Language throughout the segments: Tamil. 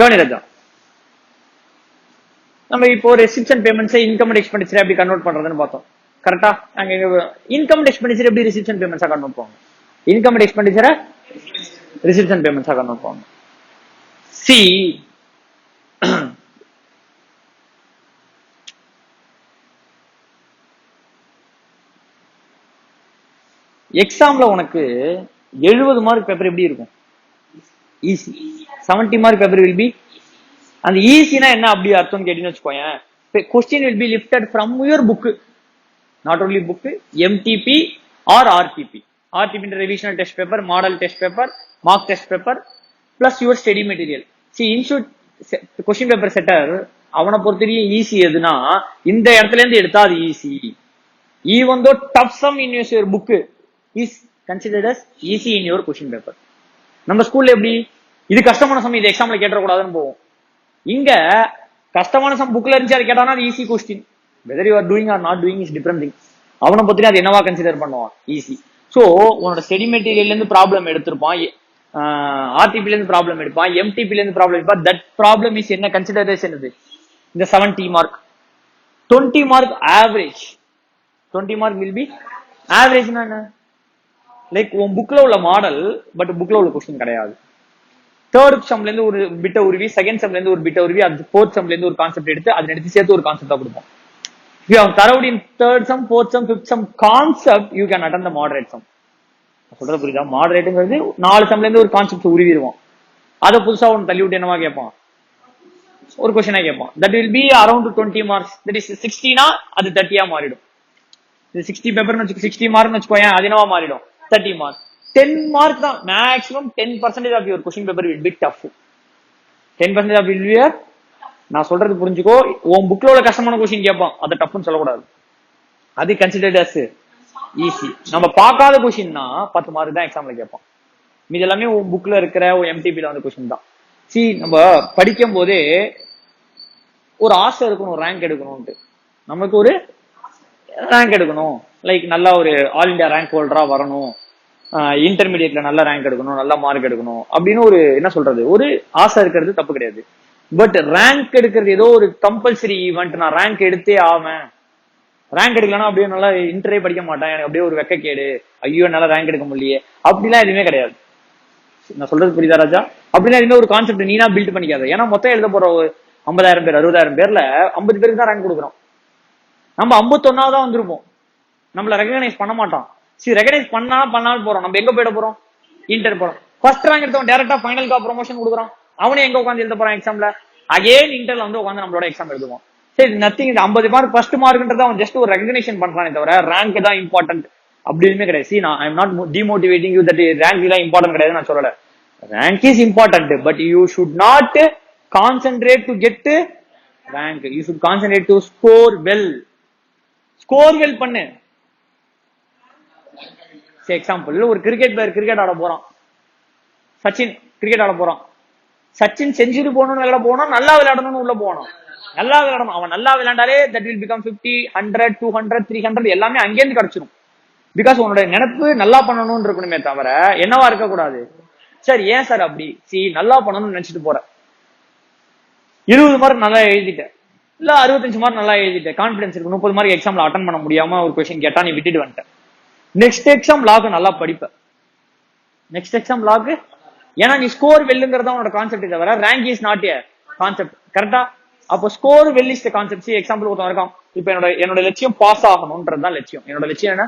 கவனிராஜா, நம்ம இப்போ reception payments income and expenditure எப்படி கன்வெர்ட் பண்றதுன்னு பார்த்தோம். கரெக்டா? அங்க இன்கம் அண்ட் எக்ஸ்பெண்டிச்சர் எப்படி ரிசிப்ஷன் பேமெண்ட்ஸா கன்வெர்ட் பண்ணுவோம்? இன்கம் அண்ட் எக்ஸ்பெண்டிச்சரை ரிசிப்ஷன் பேமெண்ட்ஸா கன்வெர்ட் பண்ணுவோம். சி எக்ஸாம்ல உனக்கு 70 மார்க் பேப்பர் எப்படி இருக்கும்? Easy. 70 mark paper will be, அந்த ஈஸினா என்ன அப்படி அர்த்தம் கேட்டீங்கன்னு வச்சுக்கோயேன். Question will be lifted from your book, not only book, MTP or RTP. RTP revisional test paper, model test paper, mark test paper plus your study material. See institute question paper setter அவனை பொறுத்தவரையும் ஈஸி எதுனா இந்த இடத்துல இருந்து எடுத்தா அது easy. Even though tough some in your book is considered as easy in your question paper. நம்ம ஸ்கூல்ல எப்படி இது கஷ்டமான சம், இது எக்ஸாம்ல கேட்டக்கூடாதுன்னு போவோம். இங்க கஷ்டமான சம் புக்ல இருந்துச்சு அது கேட்டானா அது easy question. Whether you are doing or not doing is different thing. அவனை பத்தி அது என்னவா கன்சிடர் பண்ணுவான்? ஈஸி. சோ உன்னோட ஸ்டடி மெட்டீரியல்ல இருந்து ப்ராப்ளம் எடுத்திருப்பான், ஆர்டிபில இருந்து ப்ராப்ளம் எடுப்பான், எம்டிபில இருந்து ப்ராப்ளம் எடுப்பான். தட் ப்ராப்ளம் இஸ் என்ன கன்சிடரேஷன்? இது இந்த 70 mark. 20 mark average. 20 mark will be ஆவரேஜ்னா என்ன? லைக் உன் புக்ல உள்ள மாடல் பட் புக்ல உள்ள கொஸ்டின் கிடையாது. தேர்ட் சம்ல இருந்து ஒரு பிட்ட உருவி, செகண்ட் சம்ல இருந்து ஒரு பிட்ட உருவி, அது ஃபோர்த் சம்ல இருந்து ஒரு கான்செப்ட் எடுத்து அதை எடுத்து சேர்த்து ஒரு கான்செப்டா கொடுப்போம். If you have thoroughly in third sum, fourth sum, fifth sum concept, you can attend the moderate sum. சொல்றது புரியுதா? மாடரேட்டுங்கிறது 4 சம்ல இருந்து ஒரு கான்செப்ட் உருவிடுவோம், அதை புதுசா ஒன்று தள்ளி விட்டு என்னவா கேட்பான்? ஒரு கொஸ்டினா கேட்பான். That will be around 20 marks. That is 60னா அது 30 மாறிடும். இது 60 பேப்பர்னு வச்சுக்கோ, 60 மார்க்னு வச்சுக்கோயேன், அது என்னவா மாறிடும்? 30 மார்க். 10 மார்க் தான் maximum. 10% of your question paper will be tough. 10% of will be. நான் சொல்றது புரிஞ்சுக்கோ. உன் புக்ல உள்ள கஷ்டமான கொஸ்டின் கேட்பான், அதை டஃப்னு சொல்லக்கூடாது. அது கன்சிடர்ட் அஸ் ஈஸி. நம்ம பார்க்காத கொஸ்டின்னா 10 மார்க் தான் எக்ஸாம்ல கேட்பான். இது எல்லாமே உன் புக்ல இருக்கிற எம்டிபில வந்து கொஸ்டின் தான். சி நம்ம படிக்கும் போதே ஒரு ஆசை இருக்கணும், ரேங்க் எடுக்கணும்ட்டு. நமக்கு ஒரு ரேங்க் எடுக்கணும், லைக் நல்லா ஒரு ஆல் இண்டியா ரேங்க் ஹோல்டரா வரணும், இன்டர்மீடியட்ல நல்ல ரேங்க் எடுக்கணும், நல்ல மார்க் எடுக்கணும் அப்படின்னு ஒரு என்ன சொல்றது, ஒரு ஆசை இருக்கிறது தப்பு கிடையாது. பட் ரேங்க் எடுக்கிறது ஏதோ ஒரு கம்பல்சரி ஈவெண்ட். நான் ரேங்க் எடுத்தே ஆவேன், ரேங்க் எடுக்கலன்னா அப்படியே நல்லா இன்டரே படிக்க மாட்டேன், எனக்கு அப்படியே ஒரு வெக்கக்கேடு, ஐயோ நல்லா ரேங்க் எடுக்க முடியலையே, அப்படிலாம் எதுவுமே கிடையாது. நான் சொல்றது புரியுதா ராஜா? அப்படிலாம் எதுவுமே ஒரு கான்செப்ட் நீனா பில்ட் பண்ணிக்காத. ஏன்னா மொத்தம் எழுத போற 50,000 பேர் 60,000 பேர்ல 50 பேருக்கு தான் ரேங்க் கொடுக்குறோம். நம்ம 51 தான் வந்திருப்போம், நம்மள ரெகனைஸ் பண்ண மாட்டான். சரி ரெகனைஸ் பண்ணாலும் போறோம், நம்ம எங்க போயிட போறோம்? இன்டர் போறோம். ஃபர்ஸ்ட் ரேங்க் எடுத்தவன் டேரக்டா ஃபைனலுக்கா ப்ரொமோஷன் கொடுக்குறான், அவனே எங்க உட்காந்து எழுத போறான் எக்ஸாம்ல? அகைன் இன்டர்ல வந்து உட்காந்து நம்மளோட எக்ஸாம் எழுதுவோம். சரி நத்திங். இந்த 50 மார்க் ஃபர்ஸ்ட் மார்க்ன்றது அவன் ஜஸ்ட் ஒரு ரெகனைசேஷன் பண்றானே தவிர ரேங்க் தான் இம்பார்ட்டன்ட் அப்படின்னு கிடையாது. சி நான் I am not demotivating you that rank தான் இம்பார்ட்டன்ட் கிடையாது நான் சொல்லல. Rank is important, but you should not concentrate to get rank. You should concentrate to score well. Score well பண்ணு. எக்ஸாம்பிள், ஒரு கிரிக்கெட் பிளேயர் கிரிக்கெட் ஆட போறான், சச்சின் கிரிக்கெட் ஆட போறான். சச்சின் செஞ்சுரி போகணும்னு விளையாட போனோம், நல்லா விளையாடணும்னு உள்ள போனோம், நல்லா விளையாடணும். அவன் நல்லா விளையாண்டாலே தட் வில் பிகம் 50, 100, 200, 300 எல்லாமே அங்கேருந்து கிடைச்சிடும். பிகாஸ் உன்னோட நினைப்பு நல்லா பண்ணணும்னு இருக்கணுமே தவிர என்னவா இருக்க கூடாது. சரி ஏன் சார் அப்படி? சி நல்லா பண்ணணும்னு நினைச்சிட்டு போற, 20 மார்க் நல்லா எழுதிட்டேன், இல்ல 65 மார்க் நல்லா எழுதிட்டேன், கான்பிடன்ஸ் இருக்கு, 30 மார்க் எக்ஸாம்ல அட்டன் பண்ண முடியாம ஒரு கொஸ்டின் கேட்டா நீ விட்டுட்டு வந்துட்ட. நெக்ஸ்ட் எக்ஸாம் லாக்கு நல்லா படிப்ப. நெக்ஸ்ட் எக்ஸாம் லாக்கு, ஏன்னா நீ ஸ்கோர் வெல்லுங்கிறதா உன்னோட கான்செப்ட் தவிர rank is not a concept. கரெக்டா? அப்போ score well is the concept. Example ஒருத்தன் இருக்கான், இப்ப என்னோட லட்சியம் பாஸ் ஆகணும்ன்றதுதான் லட்சியம். என்னோட லட்சியம் என்ன?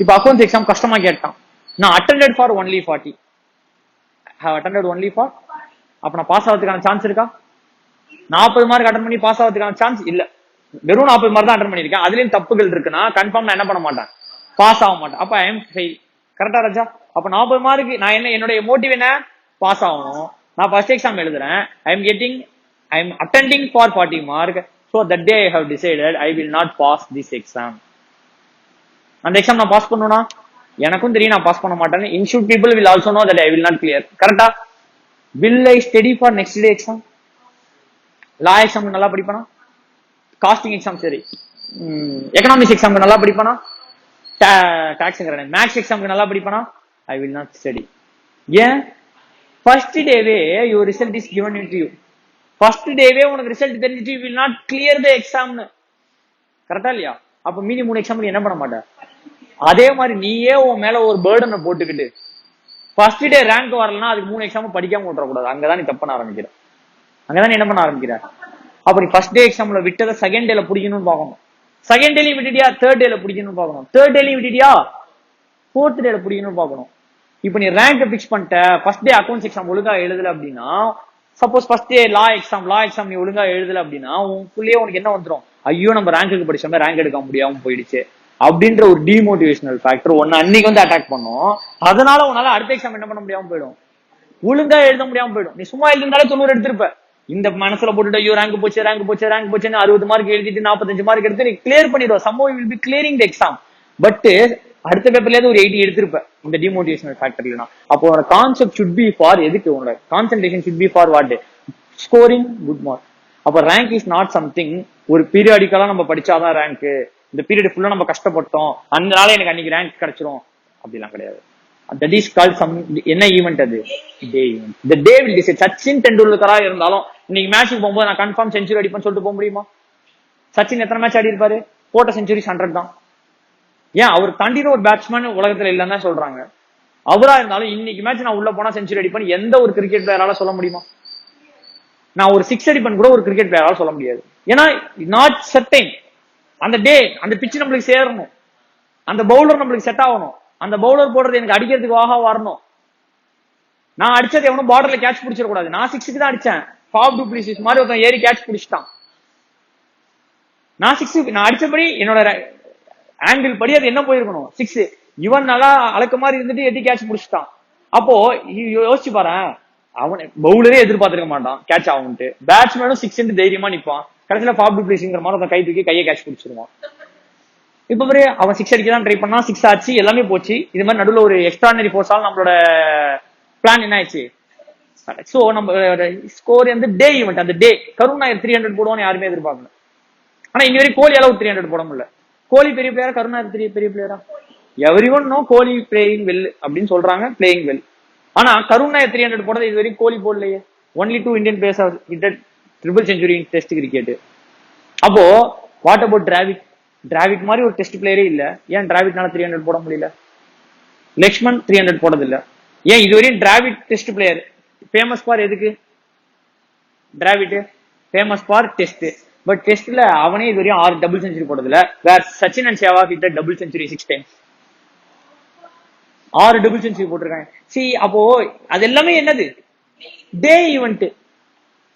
இப்ப அக்கௌண்ட்ஸ் எக்ஸாம் கஷ்டமா கேட்டான், நான் attended for only 40, have attended only for, அப்ப நான் பாஸ் ஆகிறதுக்கான சான்ஸ் இருக்கா? 40 மார்க் அட்டன் பண்ணி பாஸ் ஆகிறதுக்கான சான்ஸ் இல்ல. வெறும் 40 மார்க் தான் அட்டன் பண்ணிருக்கேன், அதுலயும் தப்புகள் இருக்குன்னா கன்ஃபார்ம் நான் என்ன பண்ண மாட்டேன், பாஸ் ஆக மாட்டேன். அப்ப ஐ எம் ஃபெயில். கரெக்டா ராஜா? அப்ப 40 மார்க் நான் என்ன, என்னுடைய மோட்டிவ் என்ன? பாஸ் ஆகணும். நான் ஃபர்ஸ்ட் எக்ஸாம் எழுதுறேன், I am attending for 40 mark, so that day I have decided I will not pass this exam. அந்த எக்ஸாம் நான் பாஸ் பண்ணனும்னா எனக்கும் தெரியும் நான் பாஸ் பண்ண மாட்டேன்னு. Institute people will also know that I will not clear. கரெக்டா? will I study for next day exam? Law exam நல்லா படிப்பனா, காஸ்டிங் எக்ஸாம் சரி, எக்கனாமிக்ஸ் எக்ஸாம்க்கு நல்லா படிப்பனா, டாக்ஸ் மேக்ஸ் எக்ஸாம்க்கு நல்லா படிப்பனா, I will not study. ஏன்? ஃபர்ஸ்ட் டேவே your result is given to you. First டேவே உனக்கு ரிசல்ட் தெரிஞ்சிட்டு you will not clear the exam. கரெக்டா இல்லையா? அப்ப மீதி 3 எக்ஸாம் என்ன பண்ண மாட்டேன். அதே மாதிரி நீயே உன் மேல ஒரு பேர்டனை போட்டுக்கிட்டு ஃபர்ஸ்ட் டே ரேங்க் வரலன்னா அதுக்கு 3 எக்ஸாம் படிக்காம விட்டுறக்கூடாது. அங்கதான் நீ தப்பு பண்ண ஆரம்பிக்கிற. அங்கதான் என்ன பண்ண ஆரம்பிக்கிற. அப்ப நீ ஃபர்ஸ்ட் டே எக்ஸாம்ல விட்டதை செகண்ட் டேல பிடிக்கணும்னு பாக்கணும். செகண்ட் டேலையும் விட்டுட்டியா, தேர்ட் டேல பிடிக்கணும்னு பாக்கணும். தேர்ட் டேலையும் விட்டுட்டியா, ஃபோர்த் டேல பிடிக்கணும்னு பாக்கணும். இப்ப நீ ரேங்க் பிக்ஸ் பண்ணிட்ட, ஃபர்ஸ்ட் டே அக்கௌண்ட்ஸ் எக்ஸாம் ஒழுங்கா எழுதல அப்படின்னா, சப்போஸ் ஃபர்ஸ்ட் டே லா எக்ஸாம் நீ ஒழுங்கா எழுதல அப்படின்னா உனக்குள்ளேயே உனக்கு என்ன வந்துடும், ஐயோ நம்ம ரேங்க்கு படிச்சோமே ரேங்க் எடுக்க முடியாம போயிடுச்சு அப்படின்ற ஒரு டிமோட்டிவேஷனல் ஃபேக்டர் ஒன்னு அன்னைக்கு வந்து அட்டாக் பண்ணும். அதனால உன்னால அடுத்த எக்ஸாம் என்ன பண்ண முடியாம போயிடும், ஒழுங்கா எழுத முடியாம போயிடும். நீ சும்மா எழுதிருந்தாலே 90 எடுத்திருப்ப. இந்த மனசுல போட்டுட்டு ஐயோ ரேங்க் போச்சுன்னு 60 மார்க் எழுதிட்டு 45 மார்க் எடுத்து நீ கிளியர் பண்ணிடுவ. சம்பவம் will be clearing the exam. But அடுத்த பேப்பர்ல ஒரு 80 எடுத்திருப்ப இந்த டிமோட்டிவேஷனல் ஃபேக்டர் இல்லனா. அப்போ உனோட கான்செப்ட் should be ஃபார் எதுக்கு, உனோட concentration should be for what, scoring good mark. அப்ப ரேங்க் இஸ் நாட் சம்திங் ஒரு பீரியாடிக்கலா நம்ம படிச்சாதான் ரேங்க், இந்த பீரியட் ஃபுல்லா நம்ம கஷ்டப்பட்டோம் அதனால எனக்கு அன்னைக்கு ரேங்க் கிடைச்சிரும் அப்படிலாம் கிடையாது. That is called some என்ன ஈவென்ட், அது day event. The day will decide. Sachin டெண்டுல்கரா இருந்தாலும் இன்னைக்கு மேட்சுக்கு போகும்போது நான் கன்ஃபார்ம் செஞ்சுரி அடிப்பேன்னு சொல்லிட்டு போக முடியுமா? சச்சின் எத்தனை மேட்ச் ஆடி இருப்பாரு, போட்ட செஞ்சுரிஸ் 100 தான். ஏன் அவர் தாண்டின ஒரு பேட்ஸ்மேன் உலகத்துல இல்லன்னு தான் சொல்றாங்க. அவரா இருந்தாலும் இன்னைக்கு மேட்ச் நான் உள்ள போனா செஞ்சுரி அடிப்பேன்னு எந்த ஒரு கிரிக்கெட் பிளேயரால சொல்ல முடியுமா? நான் ஒரு 6 அடிப்பேன் கூட ஒரு கிரிக்கெட் பிளேயரால சொல்ல முடியாது. ஏன்னா நாட் சர்டைன். அந்த டே அந்த பிட்ச் நம்மளுக்கு சேரணும், அந்த பவுலர் நம்மளுக்கு செட் ஆகணும், அந்த பவுலர் போடுறது எனக்கு அடிக்கிறதுக்கு வாக வரணும். நான் அடிச்சது எவனும் பார்டர்ல கேட்ச் பிடிச்சிட கூடாது. நான் 6க்கு தான் அடிச்சேன். ஃபாப் டு பிளிசிஸ் மாதிரி ஒருத்தன் ஏறி கேட்ச் பிடிச்சிட்டான். நான் 6 நான் அடிச்சபடி என்னோட ஆங்கிள் படி அது என்ன போயிருக்கணும் 6. இவன் நல்லா அழக்க மாதிரி இருந்துட்டு எட்டி கேட்ச் பிடிச்சிட்டான். அப்போ யோசிச்சு பாரு, அவன் பவுலரே எதிர்பார்த்திருக்க மாட்டான் கேட்ச் ஆகும்ட்டு. பேட்ஸ்மேனும் 6 தைரியமா நிப்பான். கடைசியில ஃபாப் டு பிளிசிங்கிற மாதிரி ஒருத்தன் கை தூக்கி கையை கேட்ச் பிடிச்சிருவான். இப்ப பாரு, அவன் 6 அடிக்க தான் ட்ரை பண்ணா, 6 ஆச்சு, எல்லாமே போச்சு. இது மாதிரி நடுவில் ஒரு எக்ஸ்ட்ரானரி ஃபோர்ஸால நம்மளோட பிளான் என்ன ஆயிடுச்சு. சோ நம்ம ஸ்கோர் வந்து டே ஈவெண்ட். அந்த டே கருண் நாயர் 300 போடுவான்னு யாருமே எதிர்பார்க்கல. ஆனா இனி வரைக்கும் கோலியால ஒரு 300 போட முடியல. கோலி பெரிய பிளேயரா, கருண் நாயர் பெரிய பிளேயரா? எவ்ரிஒன் நோ கோலி பிளேயிங் வெல் அப்படின்னு சொல்றாங்க, பிளேயிங் வெல். ஆனா கருண் நாயர் 300 போட்டது இது வரைக்கும் கோலி போடலையே. Only 2 Indian players have hitted triple century in test cricket. அப்போ வாட் அபவுட் டிராவிட்? டிராவிட் மாதிரி ஒரு டெஸ்ட் பிளேயரே இல்ல. ஏன் டிராவிட்னால 300 போட முடியல? லக்ஷ்மன் 300 போட்டது இல்ல. ஏன் இதுவரையும் Dravid test player famous for எதுக்கு? Dravid famous for test. But டெஸ்ட்ல அவனே இதுவரையும் 6 டபுள் செஞ்சுரி போட்டதில்ல. வேற சச்சின் அண்ட் சேவாக் கிட்ட double century 6 times, 6 double century போட்டிருக்காங்க. சி அப்போ அது எல்லாமே என்னது, டே ஈவெண்ட்.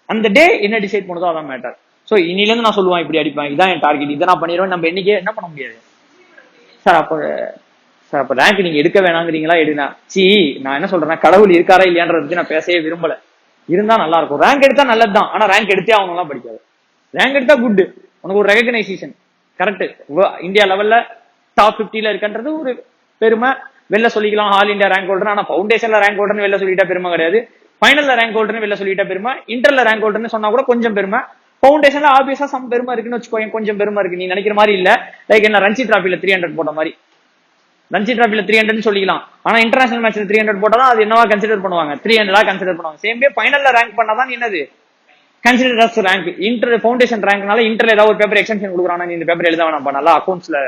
அந்த டே என்ன டிசைட் பண்ணுதோ அதான் மேட்டர். சோ இன்னில இருந்து நான் சொல்லுவேன் இப்படி அடிப்பேன், இதான் என் டார்கெட், இதை நான் பண்ணிடுவேன். நம்ம என்னைக்கே என்ன பண்ண முடியாது சார். அப்ப ரேங்க் நீங்க எடுக்க வேணாங்கிறீங்களா? எடுனா சி நான் என்ன சொல்றேன்னா, கடவுள் இருக்காரா இல்லையான்றத பத்தி நான் பேசவே விரும்பல. இருந்தா நல்லா இருக்கும். ரேங்க் எடுத்தா நல்லதுதான். ஆனா ரேங்க் எடுத்தே அவங்கலாம் படிக்காது. ரேங்க் எடுத்தா குட், உனக்கு ஒரு ரெகக்னைசேஷன். கரெக்ட், இந்தியா லெவல்ல டாப் 50ல இருக்குன்றது ஒரு பெருமை. வெளில சொல்லிக்கலாம் ஆல் இந்தியா ரேங்க் ஹோல்டர். ஆனா ஃபவுண்டேஷன்ல ரேங்க் ஹோல்டர்னு வெளில சொல்லிட்டா பெருமை கிடையாது. ஃபைனல்ல ரேங்க் ஹோல்டர்னு வெளில சொல்லிட்டா பெருமை. இன்டர்ல ரேங்க் ஹோல்டர்னு சொன்னா கூட கொஞ்சம் பெருமை. ஃபவுண்டேஷன்ல ஆப்வியஸா சம் பெருமை இருக்குன்னு வச்சுக்கோங்க, கொஞ்சம் பெருமை இருக்கு. நீ நினைக்கிற மாதிரி இல்ல. லைக் என்ன ரஞ்சி டிராஃபில 300 போட்ட மாதிரி. ரஞ்சி டிராஃபில 300 சொல்லிக்கலாம். ஆனா இன்டர்நேஷனல் மேட்ச்ல 300 போட்டாதான் அது என்னவா கன்சிடர் பண்ணுவாங்க, 300 கன்சிடர் பண்ணுவாங்க. சேம் வே ஃபைனல்ல ரேங்க் பண்ணாதான் என்னது consider as rank. Inter foundation ரேங்க்னால இன்டர்ல ஏதாவது ஒரு பேப்பர் எக்ஸ்டென்ஷன் கொடுக்குறாங்க, நீ இந்த பேப்பர் எழுத வேணாம், நல்லா அக்கௌண்ட்ஸ்ல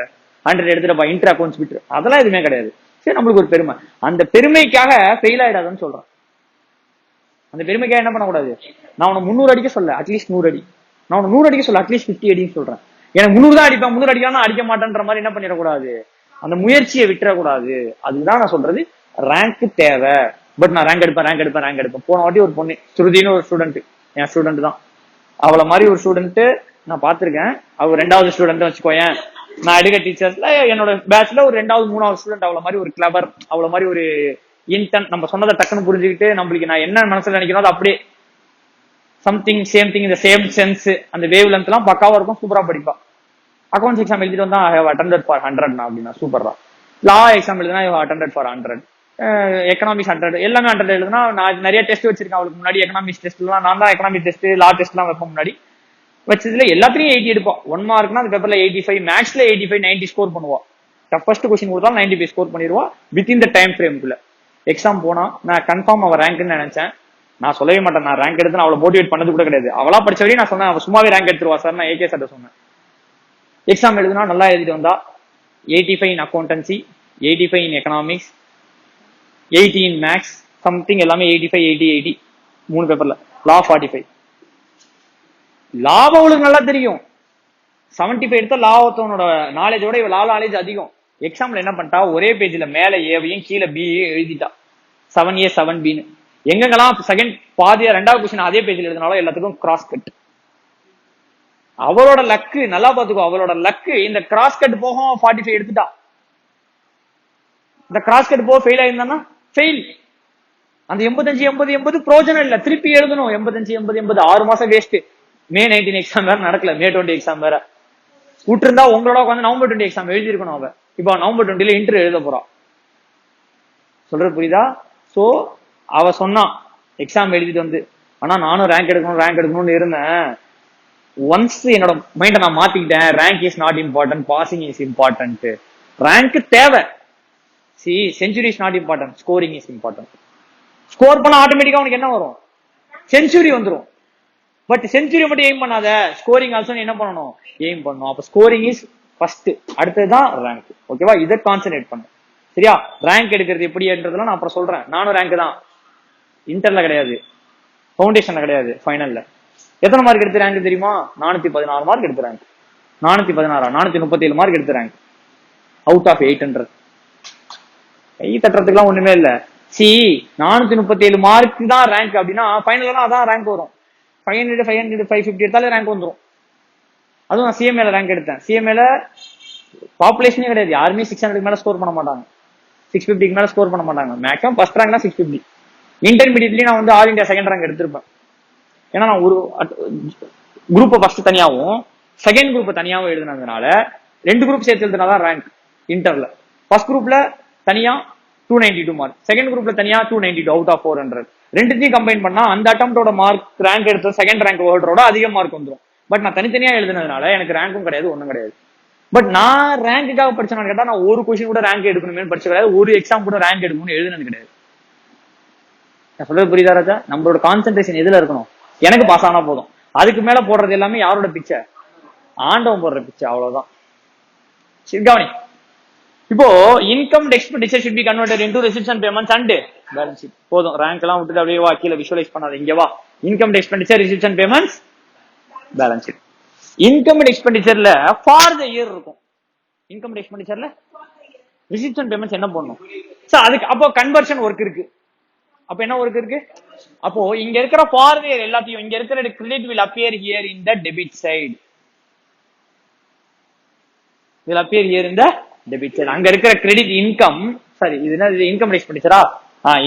100 எடுத்துட்டப்பா, இன்டர் அக்கௌண்ட்ஸ் விட்டு, அதெல்லாம் எதுவுமே கிடையாது. சரி, நம்மளுக்கு ஒரு பெருமை. அந்த பெருமைக்காக ஃபெயில் ஆயிடாதுன்னு சொல்றேன். அந்த பெருமைக்காக என்ன பண்ணக்கூடாது, நான் உனக்கு 300 அடிக்க சொல்ல, அட்லீஸ்ட் 100 அடி. நான் உனக்கு 100 அடிக்க சொல்ல, அட்லீஸ்ட் 50 அடின்னு சொல்றேன். எனக்கு 300 தான் அடிப்பேன், 300 அடிக்கலாம் அடிக்க மாட்டேன்ற மாதிரி என்ன பண்ணிடக்கூடாது, அந்த முயற்சியை விட்டுறக்கூடாது. அதுதான் நான் சொல்றது. ரேங்க் தேவை, பட் நான் ரேங்க் எடுப்பேன். போன வாட்டி ஒரு பொண்ணு ஸ்ருதின்னு ஒரு ஸ்டூடெண்ட், என் ஸ்டூடெண்ட் தான், அவளை மாதிரி ஒரு ஸ்டூடெண்ட் நான் பாத்திருக்கேன். அவ 2வது ஸ்டூடெண்ட் வச்சுக்கோயேன். நான் எடுக்க டீச்சர்ஸ்ல என்னோட பேட்ச்ல ஒரு 2வது 3வது ஸ்டூடெண்ட் அவளை மாதிரி ஒரு கிளவர், அவளை மாதிரி ஒரு இன்டர்ன். நம்ம சொன்னதை டக்குன்னு புரிஞ்சுக்கிட்டு நம்மளுக்கு நான் என்ன மனசுல நினைக்கிறோம் அது அப்படியே சம்திங் சேம் திங் இந்த சேம் சென்ஸ் அந்த வேவ் லென்த் எல்லாம் பக்காவா இருக்கும். சூப்பரா படிப்பா. அக்கௌண்ட்ஸ் எக்ஸாம் எழுதிட்டு வந்தா ஐ ஹவ் அட்டெண்டட் ஃபார் 100 அப்படின்னா சூப்பரா. லா எக்ஸாம் எழுதுனா I have attended for 100. Economics 100, எல்லாமே 100 எழுதுனா. நான் நிறைய டெஸ்ட் வச்சிருக்கேன் அவளுக்கு முன்னாடி. எக்கனாமிக்ஸ் டெஸ்ட்லாம் நான் தான் எக்கனாமிக் டெஸ்ட், லா டெஸ்ட் எல்லாம் வைப்பேன் முன்னாடி. வச்சதுல எல்லாத்தையும் 80 எடுப்போம். 1 மார்க்னா அந்த பேப்பர்ல 85, மேக்ஸ்ல 85, 90 ஸ்கோர் பண்ணுவா. டஃபஸ்ட் கொஸ்டின் கொடுத்தாலும் 95 ஸ்கோர் பண்ணிடுவா வித்தின் த டைம் ஃப்ரேம்குள்ள. எக்ஸாம் போனா நான் கன்ஃபார்ம் அவ ரேங்க்னு நினைச்சேன். நான் சொல்லவே மாட்டேன் நான் ரேங்க் எடுத்து அவளை மோட்டிவேட் பண்ணது கூட கிடையாது. அவளா படிச்ச வரையும் நான் சொன்னேன் அவ சும்மாவே ரேங்க் எடுத்துருவா சார், நான் ஏகே சார் சொன்னேன். எக்ஸாம் எழுதுனா நல்லா எழுதிட்டு வந்தா. 85 in accountancy, 85 in economics, 80 in maths, something எல்லாமே 85, 80, 80 3 பேப்பர்ல. லா 45. லாபம் அவளுக்கு நல்லா தெரியும். 75 எடுத்த லா ஒருத்தவனோட நாலேஜோட இவ லா நாலேஜ் அதிகம். எக்ஸாம்ல என்ன பண்ணிட்டா ஒரே பேஜ்ல மேல ஏவையும் கீழே பியும் எழுதிட்டா 7A 7Bன்னு. எங்கெல்லாம் செகண்ட் பாதியா ரெண்டாவது கொஸ்டின் அதே பேஜ்ல எழுதினாலும் எல்லாத்துக்கும் கிராஸ் கட். அவளோட லக்கு நல்லா பாத்துக்கோ, அவளோட லக்கு இந்த கிராஸ் கட் போகும் 45 எடுத்துட்டா. இந்த கிராஸ் கட் போக ஃபெயில் ஆயிருந்தானா ஃபெயில். அந்த 85 80 80 பிரோஜனம் இல்ல, திருப்பி எழுதணும். 85 80 80 6 மாசம் வேஸ்ட். மே 19 எக்ஸாம் வேற நடக்கல, மே 20 எக்ஸாம் வேற விட்டுருந்தா உங்களோட உட்காந்து நவம்பர் 20 எக்ஸாம் எழுதி இருக்கணும். அவ இப்ப நவம்பர் 20 இன்டர்வியூ எழுத போறா. சொல்றது புரியுதா? சோ அவ சொன்னா எக்ஸாம் எழுதிட்டு வந்து, ஆனா நானும் ரேங்க் எடுக்கணும்னு இருந்தேன். ஒன்ஸ் என்னோட மைண்ட நான் மாத்திக்கிட்டேன். Rank is not important, passing is important. Rank தேவை, see century is not important, scoring is important. Score பண்ண ஆட்டோமேட்டிக்கா உனக்கு என்ன வரும்? செஞ்சுரி வந்துடும். பட் செஞ்சுரி மட்டும் எய்ம் பண்ணாத, ஸ்கோரிங் ஆல்சோ என்ன பண்ணணும்? எய்ம் பண்ணணும். அப்ப ஸ்கோரிங் இஸ் ஃபர்ஸ்ட், அடுத்ததுதான் ரேங்க். ஓகேவா? இதை கான்சென்ட்ரேட் பண்ணு. சரியா? ரேங்க் எடுக்கிறது எப்படின்றதுலாம் நான் அப்புறம் சொல்றேன். நானும் ரேங்க் தான், இன்டர்ல கிடையாது, ஃபவுண்டேஷன்ல கிடையாது, ஃபைனல்ல. எத்தனை மார்க் எடுத்து ரேங்க் தெரியுமா? 416 மார்க் எடுத்து ரேங்க். 416 437 மார்க் எடுத்து ரேங்க் அவுட் ஆஃப் 800. கை தட்டுறதுக்குலாம் ஒண்ணுமே இல்ல. சி 437 மார்க் தான் ரேங்க் அப்படின்னா ஃபைனல் அதான் ரேங்க் வரும். 500 500 550 எடுத்தாலே ரேங்க் வந்துடும். அதுவும் நான் சிஎம்ஏல ரேங்க் எடுத்தேன். சிஎம்ஏல பாப்புலேஷனே கிடையாது, யாருமே 600 மேல ஸ்கோர் பண்ண மாட்டாங்க, 650 மேல ஸ்கோர் பண்ண மாட்டாங்க. Maximum first ரேங்க்னா 650. இன்டர்மீடியட்லயும் நான் வந்து ஆல் இந்தியா செகண்ட் ரேங்க் எடுத்திருப்பேன். ஏன்னா நான் ஒரு குரூப்பை ஃபர்ஸ்ட் தனியாவும் செகண்ட் குரூப் தனியாவும் எழுதுனதுனால 2 குரூப் சேர்த்து எழுதுனாதான் ரேங்க் இன்டர்ல. ஃபர்ஸ்ட் குரூப்ல தனியா 292 மார்க், செகண்ட் குரூப்ல தனியா 292 அவுட் ஆஃப் 400. ரெண்டுத்தையும் கம்பைன் பண்ணா அந்த அட்டம்ப்டோட மார்க் ரேங்க் எடுத்த செகண்ட் ரேங்க் ஹோல்டரோட அதிக மார்க் வந்துடும். பட் நான் தனித்தனியா எழுதுனதுனால எனக்கு ரேங்கும் கிடையாது, ஒன்றும் கிடையாது. பட் நான் ரேங்குக்காக படிச்சேன்னு கேட்டா நான் ஒரு கொஸ்டின் கூட ரேங்க் எடுக்கணுமே படிச்ச கிடையாது, ஒரு எக்ஸாம் கூட ரேங்க் எடுக்கணும்னு எழுதுனது கிடையாது. நான் சொல்றது புரியுதா ராஜா? நம்மளோட கான்சென்ட்ரேஷன் எதுல இருக்கணும்? எனக்கு பாஸ் ஆனா போதும். அதுக்கு மேல போடுறது எல்லாமே யாரோட பிச்சை? ஆண்டவன் போடுற பிச்சை, அவ்வளவுதான். கவனி. இப்போ income expenditure should be converted into receipts and payments and balance sheet. போதும், ரேங்க் எல்லாம் விட்டுட்டு அப்படியே வா, கீழே விஷுவலைஸ் பண்ணாத, இங்க வா. Income expenditure, receipts and payments, balance sheet. Income எக்ஸ்பெண்டிச்சர்ல ஃபார் த இயர் இருக்கும். இன்கம் எக்ஸ்பெண்டிச்சர்ல ரிசிப்ட்ஸ் அண்ட் பேமெண்ட்ஸ் என்ன பண்ணணும்? அதுக்கு அப்போ கன்வர்ஷன் ஒர்க் இருக்கு. அப்ப என்ன ஒர்க் இருக்கு? அப்போ இங்க இருக்கிற ஃபார் த இயர் எல்லாத்தையும், இங்க இருக்கிற credit will appear here in the debit side, will appear here in the debit side. அங்க இருக்கிற கிரெடிட் இன்கம், சாரி இது என்ன, இன்கம் எக்ஸ்பெண்டிச்சரா?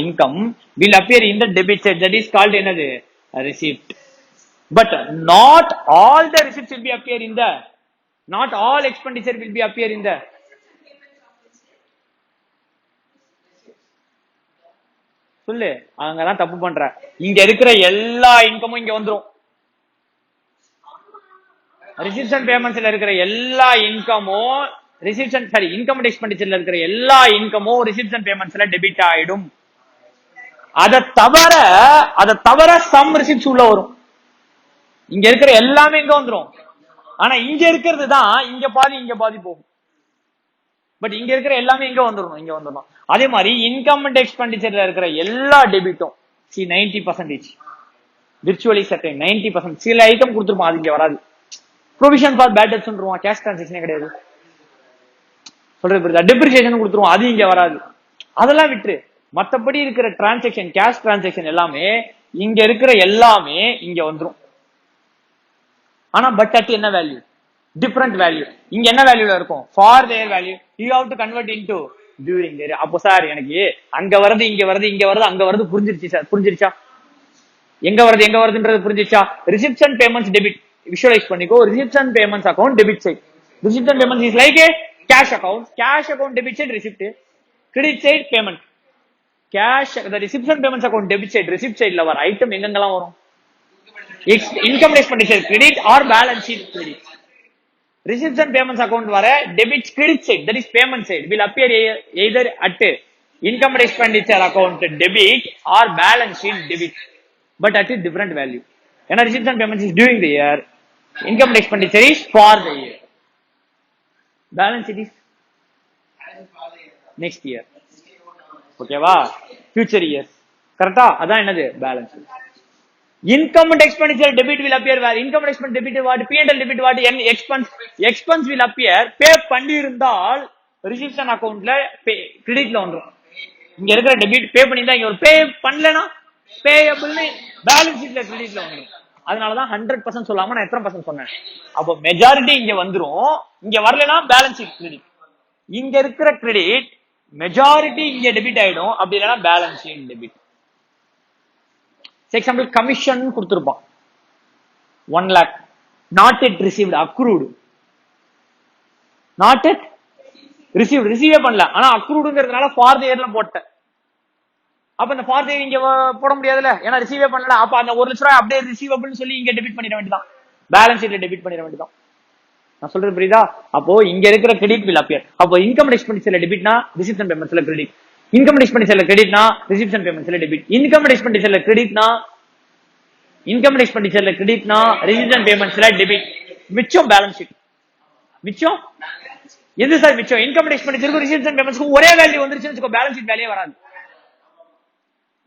Income will appear in the debit side, that is called என்னது? receipt. But not all the receipts will be appear in the, not all expenditure will be appear in the. சொல்லு, அங்கதான் தப்பு பண்ற. இங்க இருக்கிற எல்லா இன்கமும் இங்க வந்துரும். ரிசிப்ட்ஸ் அண்ட் பேமெண்ட்ஸ்ல இருக்கிற எல்லா இன்கமும் receipts and sorry income and எக்ஸ்பெண்டிச்சர்ல இருக்கிற எல்லா இன்கமும் ரிசிப்ட்ஸ் அண்ட் பேமெண்ட்ஸ்ல டெபிட் ஆயிடும். அதை தவிர சம் ரிசிப்ட்ஸ் உள்ள வரும். இங்க இருக்கிற எல்லாமே இங்க வந்துரும். ஆனா இங்க இருக்கிறது தான் இங்க பாதி போகும். பட் இங்க இருக்கிற எல்லாமே இங்க வந்துடணும். அதே மாதிரி இன்கம் அண்ட் எக்ஸ்பெண்டிச்சர்ல இருக்கிற எல்லா டெபிட்டும் 90% விர்ச்சுவலி சர்டைன் 90%. சில ஐட்டம் கொடுத்துருப்போம், அது இங்க வராது. ப்ரொவிஷன் ஃபார் பேட் டெப்ட்ஸ் சொல்லுவோம், கேஷ் டிரான்சாக்ஷனே கிடையாது. சொல்றது புரியுதா? டெப்ரிசியேஷன் கொடுத்துருவோம், அது இங்க வராது. அதெல்லாம் விட்டுரு. மத்தபடி இருக்கிற டிரான்சாக்ஷன், கேஷ் டிரான்சாக்ஷன் எல்லாமே இங்க இருக்கிற எல்லாமே இங்க வந்துரும். ஆனா பட் அட் என்ன வேல்யூ? Different value. இங்க என்ன வேல்யூல இருக்கும்? For their value you have to convert into during their. அப்போ சார் எனக்கு அங்க வருது இங்க வருது அங்க வருது புரிஞ்சிருச்சு சார். புரிஞ்சிருச்சா? எங்க வருதுன்றது புரிஞ்சிருச்சா? Receipts and payments debit visualise பண்ணிக்கோ. Receipts and payments account debit side. Receipts and payments is like a cash account debit side receipt, credit side payment. Cash receipts and payments account debit side, receipt சைட்ல வர ஐட்டம் எங்கெல்லாம் வரும்? Income expenditure credit or balance sheet credit. Receipts and payments account வர debit credit side, that is payment side, will appear either at income and expenditure account debit or balance sheet debit, but at a different value. And receipts and payments is during the year, income and expenditure is for the year, balance sheet is next year. ஓகேவா? future years. கரெக்டா? அதான் என்னது balance sheet. Income and expenditure debit will appear where? Income and expenditure debit what? P&L debit what? Expense will appear. Pay பண்ணியிருந்தால் reception accountல கிரெடிட்ல வந்துரும். இங்க இருக்கிற டெபிட் பே பண்ணிருந்தா இங்க ஒரு பே பண்ணலனா பேயபிள்னு பேலன்ஸ் ஷீட்ல கிரெடிட்ல வந்துரும். அதனாலதான் 100% சொல்லாம நான் எத்தனை பர்சன்ட் சொன்னேன்? அப்போ மெஜாரிட்டி இங்க வந்துரும், இங்க வரலனா பேலன்ஸ் ஷீட் கிரெடிட். இங்க இருக்கிற கிரெடிட் மெஜாரிட்டி இங்க டெபிட் ஆயிடும், அப்படி இல்லைன்னா balance sheet debit. Example commission கொடுத்திருப்பான் 1 lakh, not yet received, accrued. Not yet received, ரிசீவே பண்ணல, ஆனா அக்ரூடுங்கிறதுனால ஃபார் தி இயர்ல போட்டேன். அப்ப இந்த ஃபார் தி இயர் இங்க போட முடியாதுல்ல, ஏன்னா ரிசீவே பண்ணல. அப்ப அந்த 1 லட்ச ரூபாய் அப்படியே ரிசீவபிள்னு சொல்லி இங்க டெபிட் பண்ணிட வேண்டியதான், பேலன்ஸ் ஷீட்ல டெபிட் பண்ணிட வேண்டியதான். நான் சொல்றது புரியுதா? அப்போ இங்க இருக்கிற கிரெடிட் வில் அப்பியர். அப்போ இன்கம் அண்ட் எக்ஸ்பெண்டிச்சர்ல டெபிட்னா ரிசிப்ட்ஸ் அண்ட் பேமெண்ட்ஸ்ல கிரெடிட், இன்கம் அண்ட் எக்ஸ்பெண்டிச்சர்ல கிரெடிட்னா ரிசிப்ட்ஸ் அண்ட் பேமெண்ட்ஸ்ல டெபிட், இன்கம் அண்ட் எக்ஸ்பெண்டிச்சர்ல கிரெடிட்னா இன்கம் அண்ட் எக்ஸ்பெண்டிச்சர்ல கிரெடிட்னா ரிசிப்ட்ஸ் அண்ட் பேமெண்ட்ஸ்ல டெபிட். மிச்சம் பேலன்ஸ் ஷீட். மிச்சம் எது சார் மிச்சம்? இன்கம் அண்ட் எக்ஸ்பெண்டிச்சருக்கு ரிசிப்ட்ஸ் அண்ட் பேமெண்ட்ஸ்க்கு ஒரே வேல்யூ வந்துருச்சுன்னு வெச்சுக்கோ, பேலன்ஸ் ஷீட் வேல்யூவே வராது.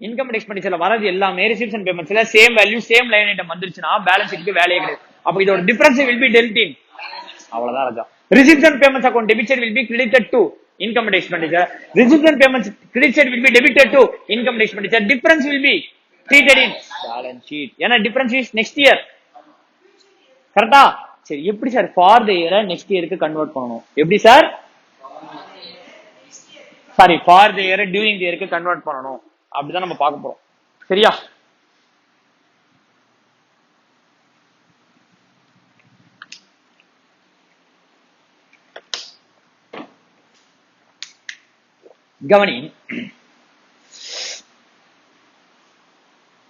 இன்கம் அண்ட் எக்ஸ்பெண்டிச்சர்ல வரது எல்லாமே ரிசிப்ட்ஸ் அண்ட் பேமெண்ட்ஸ்ல same value same line item வந்துருச்சுன்னா பேலன்ஸ் ஷீட்க்கு வேலையே கிடையாது. அப்ப இதோட difference will be dealt in. அவ்வளவுதான் ராஜா. Receipts and payments account debit side will be credited to income and expenditure. Receipts and payments credit side will be debited to income and expenditure. Difference will be treated in balance sheet. ஏன்னா difference is next year. கரெக்டா? சரி, எப்படி சார் ஃபார் தி இயரை நெக்ஸ்ட் இயருக்கு கன்வெர்ட் பண்ணணும்? எப்படி சார்? சாரி, ஃபார் தி இயரை டியூரிங் தி இயருக்கு கன்வெர்ட் பண்ணணும். அப்படிதான் நம்ம பார்க்க போறோம். சரியா? கவனி.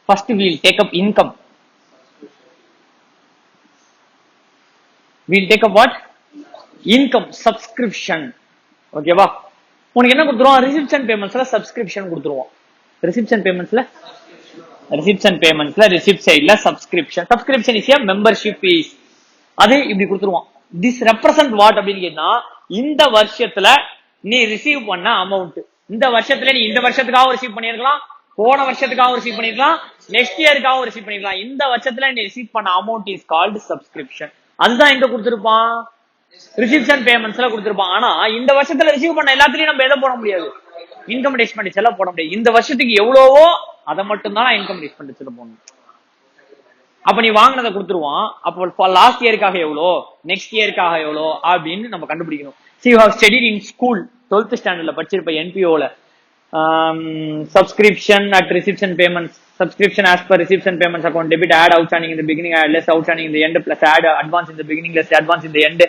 First we will take up income. We will take up what? Income, subscription. ஓகேவா? உனக்கு என்ன கொடுத்துருவோம்? ரிசிப்ட்ஸ் அண்ட் பேமெண்ட்ஸ்ல சப்ஸ்கிரிப்ஷன் கொடுத்துருவோம். ரிசிப்ட்ஸ் அண்ட் பேமெண்ட்ஸ்ல ரிசிப்ட் சைட்ல subscription. Subscription is a membership fees. அது இப்படி கொடுத்துருவோம். திஸ் ரெப்ரசன்ட் வாட் அப்படின்னு கேட்டா, இந்த வருஷத்துல நீ ரிசீவ் பண்ண அமௌண்ட், இந்த வருஷத்துல நீ இந்த வருஷத்துக்காக ரிசீவ் பண்ணிருக்கலாம், போன வருஷத்துக்காக ரிசீவ் பண்ணிருக்கலாம், நெக்ஸ்ட் இயருக்காக ரிசீவ் பண்ணிருக்கலாம். இந்த வருஷத்துல நீ ரிசீவ் பண்ண அமௌண்ட் இஸ் கால்டு சப்ஸ்கிரிப்ஷன். அதுதான் எங்க கொடுத்திருப்பான்? Receipts and பேமெண்ட்ஸ்ல கொடுத்திருப்பான். ஆனா இந்த வருஷத்துல ரிசீவ் பண்ண எல்லாத்துலயும் நம்ம எதை போட முடியாது? இன்கம் அண்ட் எக்ஸ்பெண்டிச்சர்ல போட முடியாது. இந்த வருஷத்துக்கு எவ்வளவோ அதை மட்டும் தான் இன்கம் அண்ட் எக்ஸ்பெண்டிச்சர்ல போடணும். அப்ப நீ வாங்கினதை கொடுத்துருவான். அப்போ லாஸ்ட் இயருக்காக எவ்வளோ, நெக்ஸ்ட் இயருக்காக எவ்வளோ அப்படின்னு நம்ம கண்டுபிடிக்கணும். See, you have studied in school 12th standardல படிச்சிருப்ப NPOல subscription at receipts and payments, subscription as per receipts and payments account debit, add outstanding in the beginning, add less outstanding in the end, plus add advance in the beginning, less advance in the end.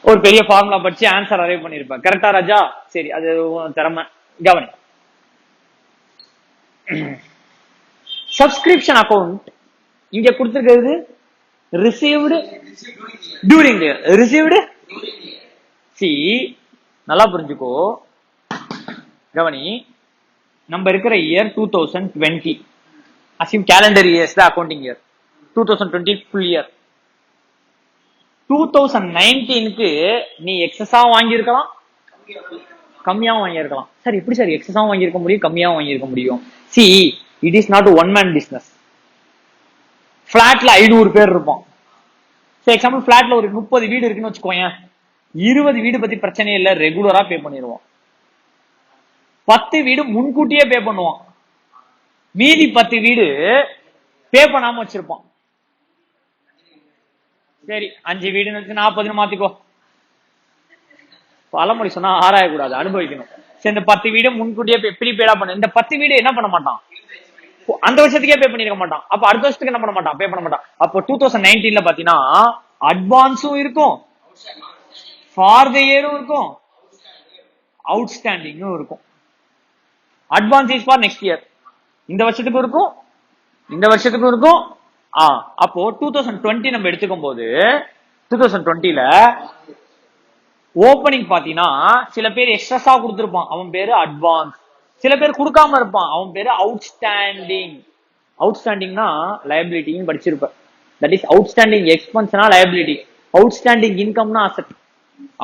ஒரு பெரிய ஃபார்முலா படிச்சு ஆன்சர் அரைவ் பண்ணிருப்ப. கரெக்டா ராஜா? சரி, அது திறமை. கவனி. சப்ஸ்கிரிப்ஷன் அக்கவுண்ட் இங்க கொடுத்திருக்கிறது received during the year. Received see, நல்லா புரிஞ்சுக்கோ. கவனி, நம்ம இருக்கிற இயர் 2020. அசிம் கேலண்டர் இயர்ஸ் தான் அக்கவுண்டிங் இயர். 2020 full year. 2019க்கு நீ எக்ஸஸா வாங்கியிருக்கலாம், கம்மியாவும் வாங்கியிருக்கலாம். சார் எப்படி சார் எக்ஸஸாவும் வாங்கியிருக்க முடியும், கம்மியாவும் வாங்கியிருக்க முடியும்? See, it is not one man business. பிளாட்ல 500 பேர் இருப்போம். எக்ஸாம்பிள் பிளாட்ல ஒரு 30 வீடு இருக்குன்னு வச்சுக்கோங்க. 20 வீடு பத்தி பிரச்சனை இல்ல, ரெகுலரா பே பண்ணிடுவோம். 10 வீடு முன்கூட்டியே பே பண்ணுவோம். மீதி 10 வீடு பே பண்ணாம வச்சிருப்போம். சரி, 5 வீடுன்னு வச்சு 40 மாத்திக்கோ. பழமொழி சொன்னா ஆராயக்கூடாது, அனுபவிக்கணும். சரி, இந்த 10 வீடு முன்கூட்டியே ப்ரீபேடா பண்ணு. இந்த 10 வீடு என்ன பண்ண மாட்டான்? அந்த வருஷத்துக்கே பே பண்ணிருக்க மாட்டான். அப்ப அடுத்த வருஷத்துக்கு என்ன பண்ண மாட்டான்? பே பண்ண மாட்டான். அப்போ 2019ல பாத்தீங்கன்னா அட்வான்ஸும் இருக்கும், ஃபார் தி இயரும் இருக்கும், அவுட்ஸ்டாண்டிங்கும் இருக்கும். Advance is for next year. இந்த வருஷத்துக்கும் இருக்கும், இந்த வருஷத்துக்கும் இருக்கும். அப்போ 2020 நம்ம எடுத்துக்கும் போது 2020ல ஓப்பனிங் பாத்தீங்கன்னா சில பேர் எக்ஸ்ட்ரஸா கொடுத்திருப்பான், அவன் பேரு அட்வான்ஸ். சில பேர் கொடுக்காம இருப்பான், அவன் பேரு அவுட்ஸ்டாண்டிங். அவுட்ஸ்டாண்டிங்னா லயபிலிட்டின்னு படிச்சிருப்ப. தட் இஸ் அவுட்ஸ்டாண்டிங் எக்ஸ்பென்ஸ்னா லயபிலிட்டி, அவுட்ஸ்டாண்டிங் இன்கம்னா அசெட்.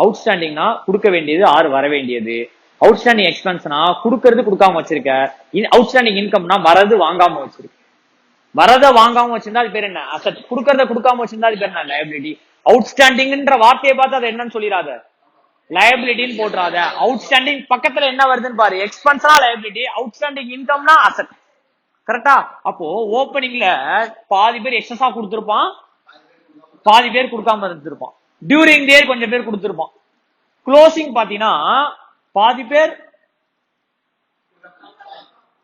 அவுட்ஸ்டாண்டிங்னா கொடுக்க வேண்டியது ஆறு வர வேண்டியது, அவுட்ஸ்டாண்டிங் எக்ஸ்பென்ஸ்னா கொடுக்கறது கொடுக்காம வச்சிருக்க, அவுட்ஸ்டாண்டிங் இன்கம்னா வரது வாங்காம வச்சிருக்க. வரத வாங்காம வச்சிருந்தா அது பேர் என்ன? அசெட். கொடுக்கறத கொடுக்காம வச்சிருந்தா அது பேர் என்ன? லயபிலிட்டி. அவுட்ஸ்டாண்டிங்ன்ற வார்த்தையை பார்த்து அதை என்னன்னு சொல்லிடாத, லயபிலிட்டின்னு போட்டுறாத. அவுட்ஸ்டாண்டிங் பக்கத்துல என்ன வருதுன்னு பாரு, எக்ஸ்பென்ஸ்னா லயபிலிட்டி, அவுட்ஸ்டாண்டிங் இன்கம்னா அசெட். கரெக்டா? அப்போ ஓப்பனிங்ல பாதி பேர் எக்ஸஸா கொடுத்திருப்பான், பாதி பேர் கொடுக்காம இருந்திருப்பான். டியூரிங் தி இயர் கொஞ்சம் பேர் கொடுத்திருப்பான். க்ளோசிங் பாத்தீங்கன்னா பாதி பேர்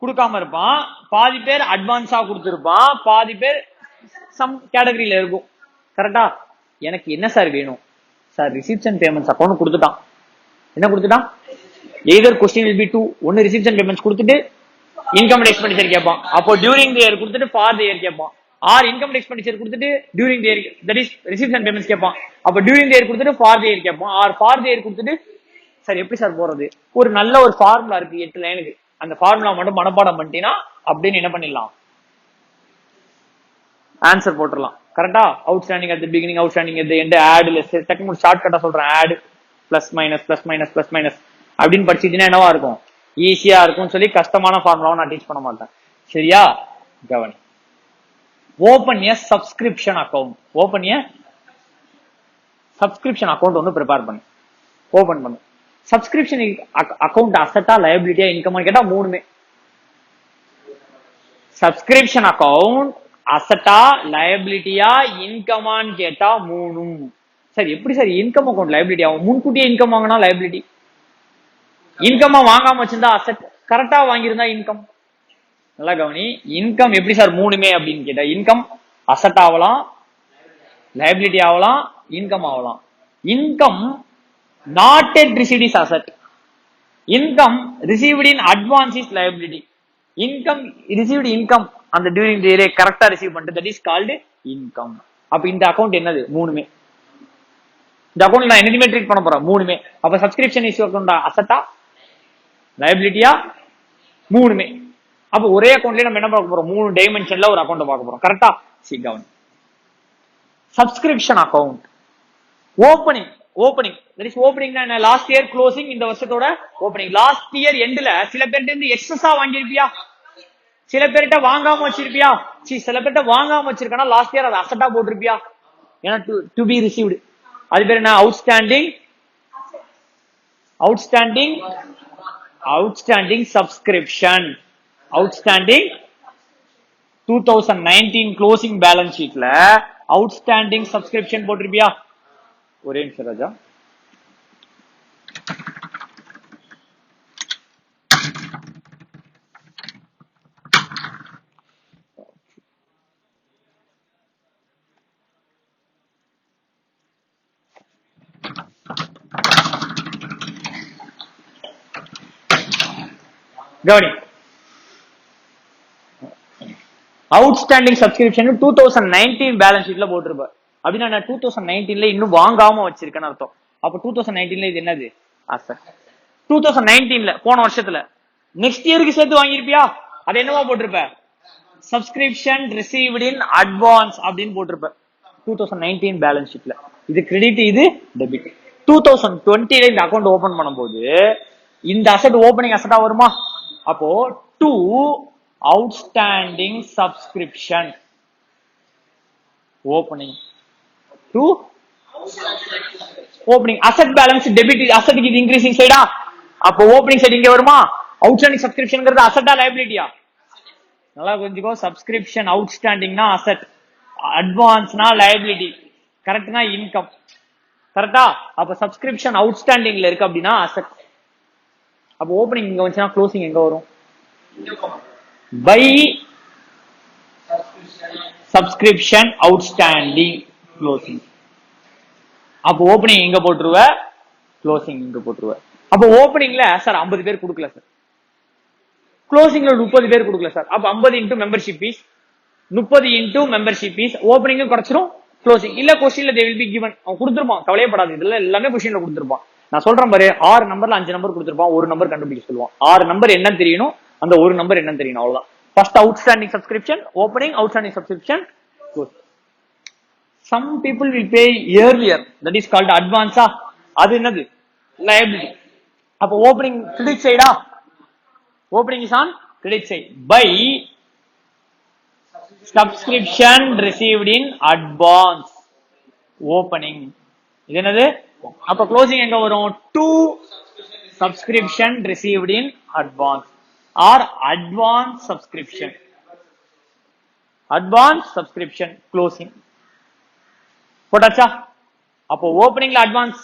கொடுக்காம இருப்பான், பாதி பேர் அட்வான்ஸா கொடுத்திருப்பான், பாதி பேர் சம் கேட்டகரியில இருக்கும். கரெக்டா? எனக்கு என்ன சார் வேணும் sir? Receipts and payments account கொடுத்துட்டான். என்ன கொடுத்துட்டான்? Either question will be two, ஒன்னு ரிசிப்ட்ஸ் அண்ட் பேமெண்ட்ஸ் கொடுத்துட்டு இன்கம் அண்ட் எக்ஸ்பெண்டிச்சர் கேட்பான், அப்போ டியூரிங் தி இயர் கொடுத்துட்டு ஃபார் தி இயர் கேட்பான். ஆர் இன்கம் அண்ட் எக்ஸ்பெண்டிச்சர் கொடுத்துட்டு during the year, that is receipts and payments கேட்பான், அப்போ டியூரிங் தி இயர் கொடுத்துட்டு ஃபார் தி இயர் கேட்பான். ஆர் ஃபார் தி இயர் கொடுத்துட்டு சார் எப்படி சார் போறது? ஒரு நல்ல ஒரு ஃபார்முலா இருக்கு 8 லைனுக்கு, அந்த ஃபார்முலா மட்டும் மனப்பாடம் பண்ணிட்டீங்கன்னா அப்படின்னு என்ன பண்ணிடலாம், ஆன்சர் போட்டுடலாம். கரெக்டா? Outstanding at the beginning, outstanding at the end, add less. டக்குனு ஷார்ட் கட்டா சொல்றேன், add plus minus plus minus plus minus அப்படின்னு படிச்சிட்டீங்கன்னா என்னவா இருக்கும்? ஈஸியா இருக்கும் சொல்லி கஷ்டமான ஃபார்முலாவை நான் டீச் பண்ண மாட்டேன். சரியா? கவனி. ஓபன் எ சப்ஸ்கிரிப்ஷன் அக்கௌண்ட். ஓபன் எ சப்ஸ்கிரிப்ஷன் அக்கௌண்ட் ஒன்னு ப்ரிப்பேர் பண்ணு, ஓபன் பண்ணு. சப்ஸ்கிரிப்ஷன் அக்கௌண்ட் அசெட்டா லயபிலிட்டியா இன்கமா கேட்டா மூணுமே. சப்ஸ்கிரிப்ஷன் அக்கௌண்ட் அசெட்டா லயபிலிட்டியா இன்கமான்னு கேட்டா மூணும். சார் எப்படி சார் இன்கம் அக்கௌண்ட் லயபிலிட்டி ஆகும்? முன்கூட்டியே இன்கம் வாங்கினா லயபிலிட்டி, இன்கமா வாங்காம வச்சிருந்தா அசெட், கரெக்டா வாங்கியிருந்தா இன்கம். நல்லா கவனி. இன்கம் எப்படி சார் மூணுமே அப்படின்னு கேட்டா, இன்கம் அசெட் ஆகலாம், லயபிலிட்டி ஆகலாம், இன்கம் ஆகலாம். Income not yet received is asset, income received in advance is liability. Income received income அந்த டியூரிங் தி இயர் கரெக்டா ரிசீவ் பண்ணிட்டு தட் இஸ் கால்டு இன்கம். அப்ப இந்த அக்கௌண்ட் என்னது? மூணுமே. இந்த அக்கௌண்ட் நான் என்னைக்குமே ட்ரீட் பண்ண போறேன் மூணுமே. அப்ப சப்ஸ்கிரிப்ஷன் இஷ்யூ அக்கௌண்ட் அசெட்டா லயபிலிட்டியா? மூணுமே. அப்ப ஒரே அக்கௌண்ட்லயே நம்ம என்ன பார்க்க போறோம்? மூணு டைமென்ஷன்ல ஒரு அக்கௌண்ட் பார்க்க போறோம். கரெக்டா? சிகவன். Subscription account opening. Opening that is opening என்ன? லாஸ்ட் இயர் க்ளோசிங், இந்த வருஷத்தோட ஓபனிங். லாஸ்ட் இயர் எண்ட்ல சில பேர்ட்ட இருந்து எக்ஸஸா வாங்கியிருப்பியா, சில பேர்கிட்ட வாங்காம வச்சிருப்பியா. சில பேர்ட்ட வாங்காம வச்சிருக்கா, லாஸ்ட் இயர் அது அசெட்டா போட்டிருப்பியா, ஏன்னா டு பி ரிசீவ்டு. அது பேர் என்ன? Outstanding. Outstanding outstanding subscription. Outstanding 2019 closing balance ஷீட்ல அவுட்ஸ்டாண்டிங் சப்ஸ்கிரிப்ஷன் போட்டிருப்பியா? ஒரே நிமிஷம் ராஜா. கவனி. அவுட்ஸ்டாண்டிங் சப்ஸ்கிரிப்ஷன் 2019 பேலன்ஸ் ஷீட்ல போட்டிருப்ப. அப்படின்னா நான் 2019ல இன்னும் வாங்காம வச்சிருக்கேன்னு அர்த்தம். அப்ப 2019ல இது என்னது? அசெட். 2019ல போன வருஷத்துல நெக்ஸ்ட் இயருக்கு சேர்த்து வாங்கியிருப்பியா, அது என்னவா போட்டிருப்ப? சப்ஸ்கிரிப்ஷன் ரிசீவ்ட் இன் அட்வான்ஸ் அப்படின்னு போட்டிருப்ப 2019 பேலன்ஸ் ஷீட்ல. இது கிரெடிட், இது டெபிட். 2020ல இந்த அக்கௌண்ட் ஓபன் பண்ணும்போது இந்த அசெட் ஓபனிங் அசெட்டா வருமா? அப்போ to outstanding subscription opening to opening asset balance debit. அசெட்டுக்கு இது இன்க்ரீசிங் சைடா, அப்போ ஓபனிங் சைடு இங்க வருமா? அவுட்ஸ்டாண்டிங் சப்ஸ்கிரிப்ஷன்ங்கிறது அசெட்டா லைபிலிட்டியா? நல்லா புரிஞ்சுக்கோ. சப்ஸ்கிரிப்ஷன் அவுட்ஸ்டாண்டிங்னா அசெட், அட்வான்ஸ்னா லைபிலிட்டி, கரெக்ட்னா இன்கம். கரெக்டா? அப்ப சப்ஸ்கிரிப்ஷன் அவுட்ஸ்டாண்டிங்ல இருக்கு அப்படின்னா அசெட். அப்ப ஓபனிங் இங்க வந்துச்சுன்னா க்ளோசிங் எங்க வரும்? By subscription outstanding closing. அப்ப ஓபனிங் எங்க போட்டுருவ? க்ளோசிங் இங்க போட்டுருவ. அப்ப ஓபனிங்ல சார் 50 பேர் கொடுக்கல சார், க்ளோசிங்ல 30 பேர் கொடுக்கல சார், அப்ப 50 into membership fees, 30 into membership fees. ஓபனிங்கும் குறைச்சிரும், க்ளோசிங் இல்ல. கொஸ்டின்ல தே வில் பி கிவன், அவன் கொடுத்துருப்பான், கவலையப்படாது. இதுல எல்லாமே கொஸ்டின்ல கொடுத்துருப்பான். நான் சொல்றேன் பாரு, 6 நம்பர்ல 5 நம்பர் கொடுத்துருப்பான், ஒரு நம்பர் கண்டுபிடிக்க சொல்லுவான். 6 நம்பர் என்னன்னு தெரியணும், அந்த ஒரு நம்பர் என்னன்னு தெரியணும், அவ்வளவுதான். First outstanding subscription, opening, outstanding subscription, close. Some people will pay earlier, that is called advance. அது என்னது? Liability. அப்ப ஓப்பனிங் கிரெடிட் சைடா? Opening is on credit side. By subscription received in advance. Opening இது என்னது? அப்ப க்ளோசிங் எங்க வரும்? To subscription received in advance or advance subscription. Advance subscription closing போட்டாச்சா? அப்போ ஓப்பனிங்ல அட்வான்ஸ்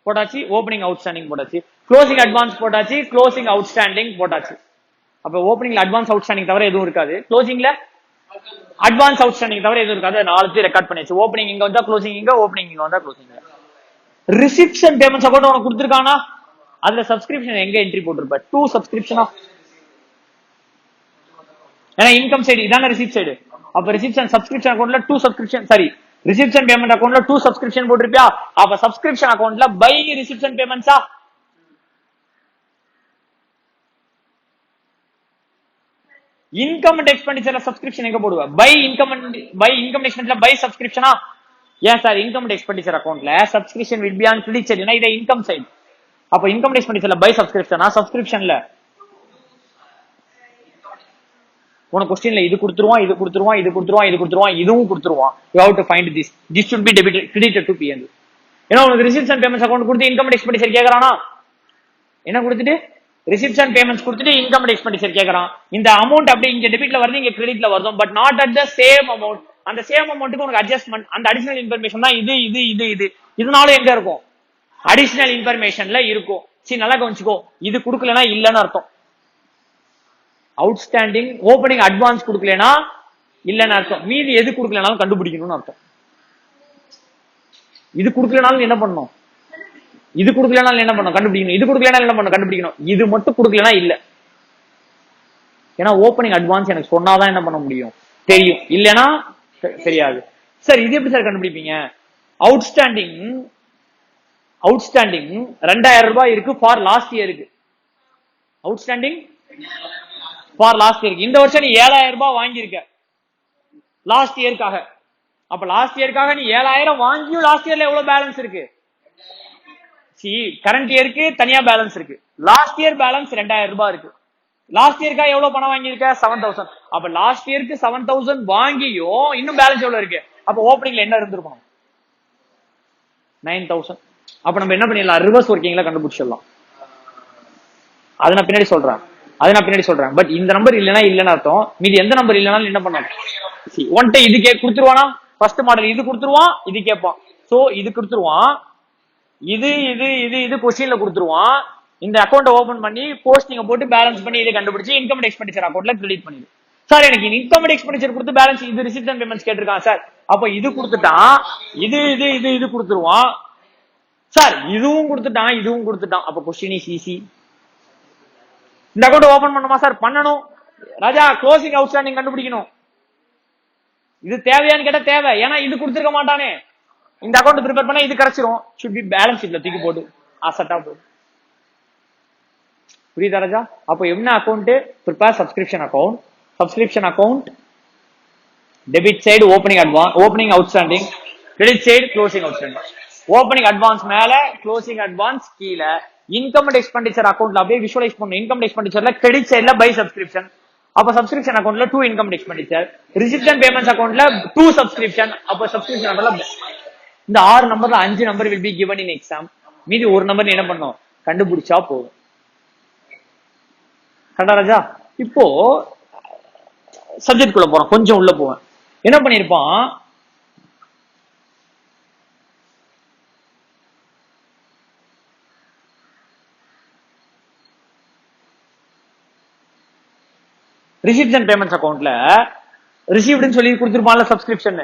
போட்டாச்சு, ஓப்பனிங் அவுட்ஸ்டாண்டிங் போட்டாச்சு, க்ளோசிங் அட்வான்ஸ் போட்டாச்சு, க்ளோசிங் அவுட்ஸ்டாண்டிங் போட்டாச்சு. அப்ப ஓப்பனிங்ல அட்வான்ஸ் அவுட்ஸ்டாண்டிங் தவிர எதுவும் இருக்காது, க்ளோசிங்ல அட்வான்ஸ் அவுட்ஸ்டாண்டிங் தவிர எதுவும் இருக்காது. 4 ரெக்கார்ட் பண்ணியாச்சு. ஓப்பனிங் இங்க வந்தா க்ளோசிங் இங்க, ஓப்பனிங் இங்க வந்தா க்ளோசிங். ரிசிப்ஷன் பேமெண்ட்ஸ் அக்கௌண்ட் உனக்கு கொடுத்துருக்கானா? அதுல சப்ஸ்கிரிப்ஷன் எங்க என்ட்ரி போட்டிருப்ப? டூ சப்ஸ்கிரிப்ஷனா? ஏன்னா இன்கம் சைடு இதான ரிசிப்ட் சைடு. அப்ப ரிசிப்ஷன் சப்ஸ்கிரிப்ஷன் அக்கௌண்ட்ல to subscription, sorry reception payment அக்கௌண்ட்ல டூ சப்ஸ்கிரிப்ஷன் போட்டிருப்பியா? அப்ப சப்ஸ்கிரிப்ஷன் அக்கௌண்ட்ல பை ரிசிப்ஷன் பேமெண்ட்ஸா? இன்கம் அண்ட் எக்ஸ்பெண்டிச்சர்ல சப்ஸ்கிரிப்ஷன் எங்க போடுவ? பை இன்கம் எக்ஸ்பெண்டிச்சர்ல பை சப்ஸ்கிரிப்ஷனா? ஏன் சார் இன்கம் அண்ட் எக்ஸ்பெண்டிச்சர் அக்கௌண்ட்ல subscription will be on credit side, இது இன்கம் சைடு. அப்ப இன்கம் அண்ட் எக்ஸ்பெண்டிச்சர்ல பை சப்ஸ்கிரிப்ஷனா? சப்ஸ்கிரிப்ஷன்ல உனக்கு கொஸ்டின்ல இது கொடுத்துருவான், இது கொடுத்துருவான், இது கொடுத்துருவான், இது கொடுத்துருவான், இதுவும் கொடுத்துருவான். You have to find this. This should be debited credited to BN. ஏன்னா உனக்கு ரிசிப்ஷன் பேமெண்ட்ஸ் அக்கௌண்ட் கொடுத்து இன்கம் அண்ட் எக்ஸ்பெண்டிச்சர் கேக்குறானா? என்ன கொடுத்துட்டு ரிசிப்ஷன் பேமெண்ட்ஸ் கொடுத்துட்டு இன்கம் அண்ட் எக்ஸ்பெண்டிச்சர் கேக்குறான். இந்த அமௌண்ட் அப்படி இங்க டெபிட்ல வருது, இங்க கிரெடிட்ல வருது, but not at the same amount. அந்த சேம் அமௌண்ட்டுக்கு உனக்கு அட்ஜஸ்ட்மெண்ட், அந்த அடிஷனல் இன்ஃபர்மேஷன் தான் இது இது இது இது. இதனால எங்க இருக்கும்? அடிஷனல் இன்ஃபர்மேஷன்ல இருக்கும். சரி நல்லா கவனிச்சுக்கோ, இது கொடுக்கலனா இல்லன்னு அர்த்தம். அவுட்ஸ்டாண்டிங் ஓப்பனிங் அட்வான்ஸ் கொடுக்கலனா இல்லன்னு அர்த்தம். மீதி எது கொடுக்கலனாலும் கண்டுபிடிக்கணும்னு அர்த்தம். இது கொடுக்கலனாலும் என்ன பண்ணணும்? இது கொடுக்கலனாலும் என்ன பண்ணணும்? கண்டுபிடிக்கணும். இது கொடுக்கலனாலும் என்ன பண்ணணும்? கண்டுபிடிக்கணும். இது மட்டும் கொடுக்கலனா இல்ல. ஏன்னா ஓப்பனிங் அட்வான்ஸ் எனக்கு சொன்னாதான் என்ன பண்ண முடியும், தெரியும். இல்லனா தெரியாது. சார் இது எப்படி சார் கண்டுபிடிப்பீங்க? அவுட்ஸ்டாண்டிங் 2000 ரூபாய் இருக்கு ஃபார் லாஸ்ட் இயருக்கு. அவுட்ஸ்டாண்டிங் ஃபார் லாஸ்ட் இயருக்கு. இந்த வருஷம் நீ 7000 ரூபாய் வாங்கியிருக்க லாஸ்ட் இயருக்காக. அப்ப லாஸ்ட் இயருக்காக நீ 7000 வாங்கியும் லாஸ்ட் இயர்ல எவ்வளவு பேலன்ஸ் இருக்கு? கரண்ட் இயருக்கு தனியா பேலன்ஸ் இருக்கு. லாஸ்ட் இயர் பேலன்ஸ் 2000 ரூபாய் இருக்கு. லாஸ்ட் இயர்க்கா எவ்வளவு பணம் வாங்கியிருக்க? 7000. அப்ப லாஸ்ட் இயருக்கு 7000 வாங்கியும் இன்னும் பேலன்ஸ் எவ்வளவு இருக்கு? அப்ப ஓப்பனிங்ல என்ன இருந்திருக்கணும்? 9000. அப்ப நம்ம என்ன பண்ணிடலாம்? ரிவர்ஸ் ஒர்க்கிங்ல கண்டுபிடிச்சிடலாம். அது நான் பின்னாடி சொல்றேன். பட் இந்த நம்பர் இல்லனா இல்லன்னு அர்த்தம். மீதி எந்த நம்பர் இல்லனாலும் என்ன பண்ணணும்? ஒன்ட்ட இது கொடுத்துருவானா? ஃபர்ஸ்ட் மாடல் இது கொடுத்துருவான், இது கேட்பான். சோ இது கொடுத்துருவான், இது இது இது இது கொஸ்டின்ல கொடுத்துருவான். இந்த அக்கௌண்ட் ஓபன் பண்ணி போஸ்டிங்க போட்டு பேலன்ஸ் பண்ணி இதை கண்டுபிடிச்சு இன்கம் அண்ட் எக்ஸ்பெண்டிச்சர் அக்கௌண்ட்ல கிரெடிட் பண்ணிடு. சார் எனக்கு இன்கம் அண்ட் எக்ஸ்பெண்டிச்சர் கொடுத்து பேலன்ஸ் இது ரிசிப்ட் அண்ட் பேமெண்ட்ஸ் கேட்டிருக்கான் சார். அப்ப இது கொடுத்துட்டான், இது இது இது இது கொடுத்துருவான். சார் இதுவும் கொடுத்துட்டான். அப்ப கொஸ்டின் இஸ் ஈஸி. இந்த அக்கௌண்ட் ஓபன் பண்ணுமா சார்? பண்ணணும். ராஜா க்ளோசிங் அவுட்ஸ்டாண்டிங் கண்டுபிடிக்கணும். இது தேவையான்னு கேட்டா தேவை. ஏன்னா இது கொடுத்துருக்க மாட்டானே. இந்த அக்கௌண்ட் ப்ரிப்பேர் பண்ணா இது கிடைச்சிரும். ஷுட் பி பேலன்ஸ் ஷீட்ல தூக்கி போட்டு அசெட்டா போடு. புரியுதா ராஜா? அப்போ என்ன account? Prepare subscription account. Debit side opening outstanding, credit side closing outstanding. Opening advance மேல, க்ளோசிங் அட்வான்ஸ் கீழே. இன்கம் அண்ட் எக்ஸ்பெண்டிச்சர் அக்கௌண்ட்ல அப்படியே விஷுவலைஸ் பண்ணணும். இன்கம் அண்ட் எக்ஸ்பெண்டிச்சர்ல கிரெடிட் சைடுல பை சப்ஸ்கிரிப்ஷன். அப்ப சப்ஸ்கிரிப்ஷன் அக்கௌண்ட்ல 2 income and expenditure. Receipt and payments அக்கௌண்ட்ல 2 சப்ஸ்கிரிப்ஷன். அப்ப சப்ஸ்கிரிப்ஷன் அக்கௌண்ட்ல இந்த 6 நம்பர்ல 5 number will be given in exam. மீதி ஒரு நம்பர் என்ன பண்ணும்? கண்டுபிடிச்சா போதும். கரெக்டா ராஜா? இப்போ சப்ஜெக்ட் குள்ள போறோம், கொஞ்சம் உள்ள போவேன். என்ன பண்ணிருப்பான்? ரிசிப்ட் அண்ட் பேமெண்ட்ஸ் அக்கௌண்ட்ல ரிசீவ்டுன்னு சொல்லி கொடுத்துருப்பான்ல subscription.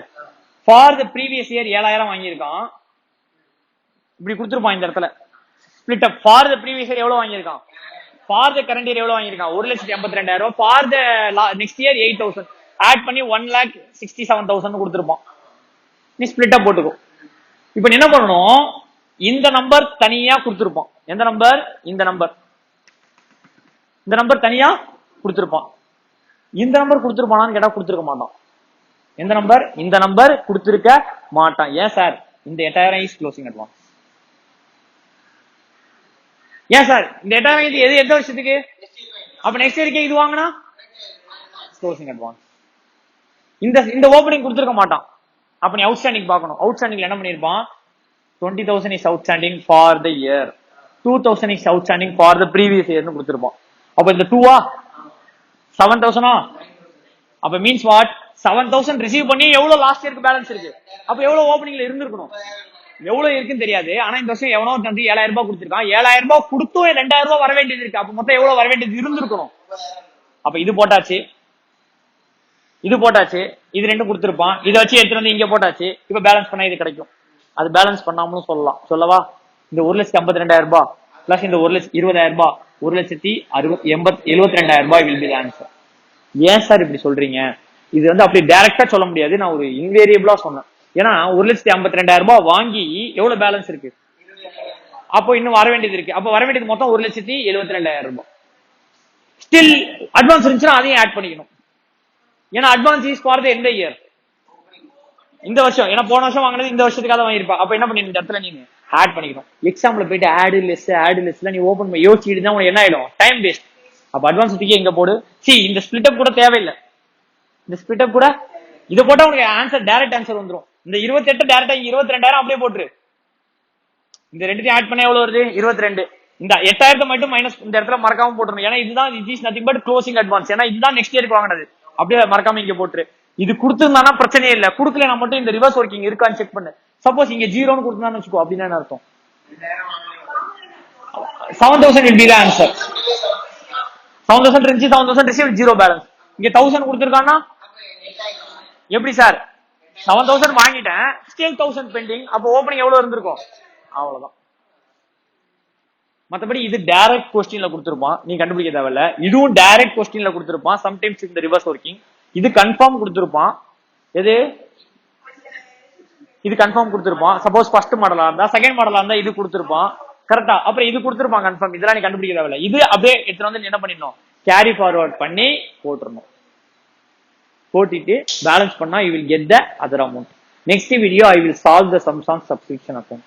For the previous year 7000 வாங்கியிருக்கான். இப்படி கொடுத்துருப்பான் இந்த இடத்துல. Split up. For the previous year எவ்வளவு வாங்கியிருக்கான்? ஃபார் த கரண்ட் இயர் எவ்வளவு வாங்கியிருக்கான்? 1,82,000. For the next year 8,000 add பண்ணி 1,67,000 கொடுத்துருப்பான். நீ ஸ்பிளிட் அப் போட்டுக்கோ. இப்ப என்ன பண்ணணும்? இந்த நம்பர் தனியா கொடுத்திருப்பான். எந்த நம்பர்? இந்த நம்பர். இந்த நம்பர் தனியா கொடுத்திருப்பான். இந்த நம்பர் கொடுத்திருப்பானான்னு கேட்டா கொடுத்திருக்க மாட்டான். எந்த நம்பர்? இந்த நம்பர் கொடுத்திருக்க மாட்டான். ஏன் சார்? இந்த 8000 இஸ் க்ளோசிங் அட்வான்ஸ். ஏன் சார் இந்த 8000 இது எது எந்த வருஷத்துக்கு? அப்ப நெக்ஸ்ட் இயருக்கு இது வாங்கினா க்ளோசிங் அட்வான்ஸ். இந்த இந்த ஓப்பனிங் கொடுத்திருக்க மாட்டான். அப்ப நீ அவுட்ஸ்டாண்டிங் பார்க்கணும். அவுட்ஸ்டாண்டிங்ல என்ன பண்ணிருப்பான்? 20,000 is outstanding for the year, 2,000 is outstanding for the previous இயர்னு கொடுத்திருப்பான். அப்ப இந்த 2 7,000. அப்ப மீன்ஸ் வாட்? 7,000 ரிசீவ் பண்ணி எவ்வளவு லாஸ்ட் இயருக்கு பேலன்ஸ் இருக்கு? அப்ப எவ்வளவு ஓப்பனிங்ல இருந்திருக்கணும்? எவ்வளவு இருக்குன்னு தெரியாது. ஆனா இந்த வருஷம் எவனோ வந்து 7,000 ரூபாய் கொடுத்திருக்கான். 7,000 ரூபாய் கொடுத்தும் 2,000 ரூபாய் வர வேண்டியது இருக்கு. அப்ப மொத்தம் எவ்வளவு வர வேண்டியது இருந்திருக்கணும்? அப்ப இது போட்டாச்சு, இது போட்டாச்சு, இது ரெண்டும் கொடுத்திருப்பான். இதை வச்சு எடுத்துட்டு வந்து இங்க போட்டாச்சு. இப்ப பேலன்ஸ் பண்ணா இது கிடைக்கும். அது பேலன்ஸ் பண்ணாமலும் சொல்லலாம். சொல்லவா? இந்த 1,52,000 ரூபாய் பிளஸ் இந்த 1,20,000 ரூபாய் 1,72,000 ரூபாய் வில் பி ஆன்சர். ஏன் சார் இப்படி சொல்றீங்க? இது வந்து அப்படி டைரக்டா சொல்ல முடியாது. நான் ஒரு இன்வேரியபிளா சொன்னேன். ஏன்னா 1,52,000 ரூபாய் வாங்கி எவ்வளவு பேலன்ஸ் இருக்கு? அப்போ இன்னும் வர வேண்டியது இருக்கு. அப்ப வர வேண்டியது மொத்தம் 1,72,000 ரூபாய். ஸ்டில் அட்வான்ஸ் இருந்துச்சுன்னா அதையும் ஆட் பண்ணிக்கணும். ஏன்னா அட்வான்ஸ் இஸ் ஃபார் தி எந்த இயர்? இந்த வருஷம். ஏன்னா போன வருஷம் வாங்கினது இந்த வருஷத்துக்காக வாங்கிருப்பா. அப்ப என்ன பண்ணிருந்த இடத்துல நீங்க ஆட் பண்ணிக்கணும். எக்ஸாம்பிள் போயிட்டு ஆட் லிஸ்ட்ல நீ ஓபன் பண்ணி யோசிச்சுட்டு தான் உனக்கு என்ன ஆயிடும்? Time waste. அப்ப அட்வான்ஸ் தூக்கி எங்க போடு. இந்த ஸ்பிளிட் அப் கூட தேவையில்லை. இந்த ஸ்பிளிட் அப் கூட இதை போட்டா உனக்கு ஆன்சர் டைரக்ட் ஆன்சர் வந்துடும். இந்த 28 டைரக்டா 22,000 அப்படியே போட்டுரு. இந்த ரெண்டுத்தையும் ஆட் பண்ண எவ்வளவு வருது? 22. இந்த 8,000 மட்டும் மைனஸ் இந்த இடத்துல மறக்காம போட்டுருணும். ஏன்னா இதுதான் it is nothing but closing advance. ஏன்னா இதுதான் நெக்ஸ்ட் இயருக்கு வாங்கினது. அப்படியே மறக்காம இங்க போட்டுரு. இது கொடுத்திருந்தானா பிரச்சனையே இல்ல. கொடுக்கல நான் மட்டும் இந்த ரிவர்ஸ் ஒர்க்கிங் இருக்கான்னு செக் பண்ணு. சப்போஸ் இங்க 0ன்னு கொடுத்தான்னு வச்சுக்கோ. அப்படின்னா அர்த்தம் 7,000 will be the answer. 7,000 இருந்துச்சு, 7,000 received, 0 பேலன்ஸ். இங்க 1,000 கொடுத்திருக்கானா எப்படி சார்? 7,000 வாங்கிட்டேன், ஸ்டில் 1,000 பெண்டிங். அப்போ ஓப்பனிங் எவ்வளவு இருந்திருக்கும்? அவ்வளவுதான். மத்தபடி இது டைரக்ட் கொஸ்டின்ல கொடுத்திருப்பான், நீ கண்டுபிடிக்க தேவையில்ல. இதுவும் டைரக்ட் கொஸ்டின்ல கொடுத்திருப்பான், சம்டைம்ஸ் இந்த ரிவர்ஸ் ஒர்க்கிங். இது கன்ஃபார்ம் கொடுத்திருப்பான். எது? இது கன்ஃபார்ம் கொடுத்திருப்பான். சப்போஸ் ஃபர்ஸ்ட் மாடலா இருந்தா, செகண்ட் மாடலா இருந்தா இது கொடுத்திருப்பான். கரெக்டா? அப்புறம் இது கொடுத்திருப்பான் கன்ஃபார்ம். இதெல்லாம் நீ கண்டுபிடிக்க தேவையில்ல. இது அப்படியே எடுத்து வந்து என்ன பண்ணிடணும்? கேரி ஃபார்வர்ட் பண்ணி போட்டுறணும். போட்டுட்டு பேலன்ஸ் பண்ணா you will get the other amount. Next video I will solve the sums on subscription account.